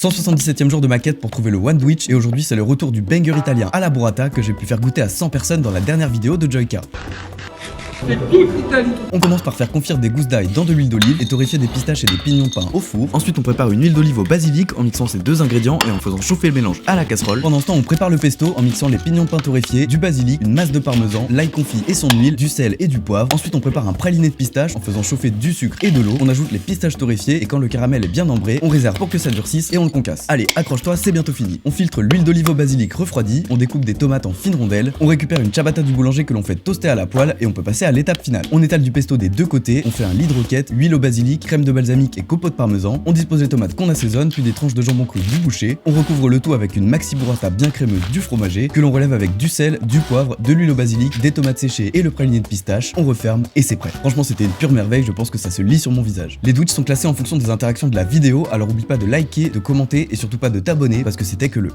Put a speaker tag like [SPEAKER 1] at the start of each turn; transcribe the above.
[SPEAKER 1] 177e jour de ma quête pour trouver le Wandwich et aujourd'hui c'est le retour du banger italien à la burrata que j'ai pu faire goûter à 100 personnes dans la dernière vidéo de Joyka. On commence par faire confire des gousses d'ail dans de l'huile d'olive et torréfier des pistaches et des pignons peints au four. Ensuite on prépare une huile d'olive au basilic en mixant ces deux ingrédients et en faisant chauffer le mélange à la casserole. Pendant ce temps on prépare le pesto en mixant les pignons peints torréfiés, du basilic, une masse de parmesan, l'ail confit et son huile, du sel et du poivre. Ensuite on prépare un praliné de pistache en faisant chauffer du sucre et de l'eau. On ajoute les pistaches torréfiées et quand le caramel est bien ambré, on réserve pour que ça durcisse et on le concasse. Allez, accroche-toi, c'est bientôt fini. On filtre l'huile d'olive au basilic refroidie, on découpe des tomates en fines rondelles, on récupère une ciabatta du boulanger que l'on fait toaster à la poêle et on peut passer à l'étape finale. On étale du pesto des deux côtés, on fait un lit de roquette, huile au basilic, crème de balsamique et copeaux de parmesan. On dispose les tomates qu'on assaisonne, puis des tranches de jambon cru du boucher. On recouvre le tout avec une maxi burrata bien crémeuse du fromager que l'on relève avec du sel, du poivre, de l'huile au basilic, des tomates séchées et le praliné de pistache. On referme et c'est prêt. Franchement c'était une pure merveille, je pense que ça se lit sur mon visage. Les Twitch sont classés en fonction des interactions de la vidéo, alors oublie pas de liker, de commenter et surtout pas de t'abonner parce que c'était que le